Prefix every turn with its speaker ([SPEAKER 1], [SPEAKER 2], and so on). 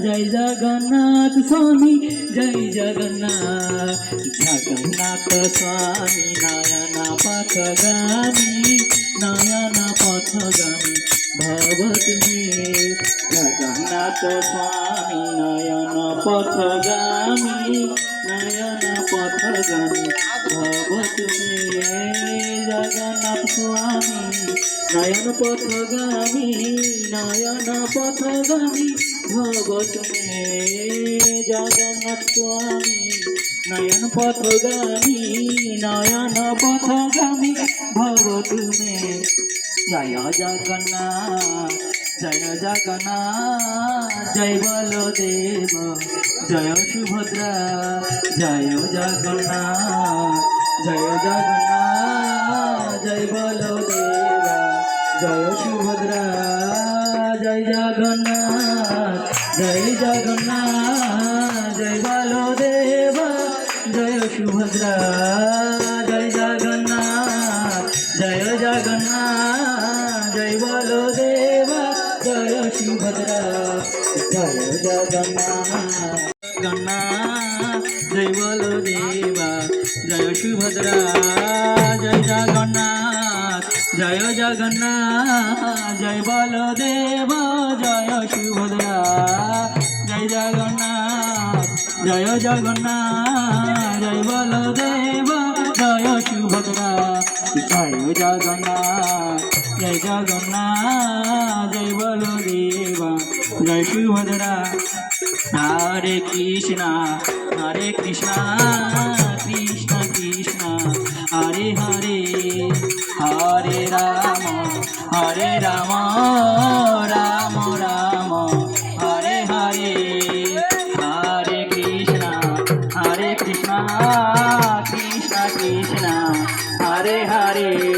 [SPEAKER 1] জয় জগন্নাথ স্বামী জয় জগন্নাথ জগন্নাথ স্বামী নয়ন পথগামী নয়ন পথগামী ভব তুমি জগন্নাথ স্বামী নয়ন পথগামী নয়ন পথগামী ভব তুমি জগন্নাথ স্বামী নয়ন পথগামী নয়ন পথগামী ভব তুমি জগন্নাথ স্বামী নয়ন পথগামী নয়ন পথগামী ভব তুমি জয় জগন্নাথ জয় জগন্নাথ জয় বলদেব জয় সুভদ্রা জয় জগন্নাথ জয় জগন্নাথ জয় বলদেব জয় সুভদ্রা জয় জগন্নাথ জয় জগন্নাথ জয় বলদেব জয় সুভদ্রা জয় জগন্নাথ জয় জগন্নাথ জয় বলদেব জয় সুভদ্রা জয় জগন্নাথ জগন্নাথ জয় বলদেব জয় সুভদ্রা জয় জগন্নাথ জয় জগন্নাথ জয় বলদেব জয় সুভদ্রা জয় জগন্নাথ জয় জগন্নাথ জয় বলদেব জয় সুভদ্রা জয় জগন্নাথ জয় জগন্নাথ জয় বলদেব জয় সুভদ্রা হরে কৃষ্ণ কৃষ্ণ কৃষ্ণ হরে হরে হরে রাম রাম রাম হরে হরে হরে কৃষ্ণ কৃষ্ণ কৃষ্ণ হরে হরে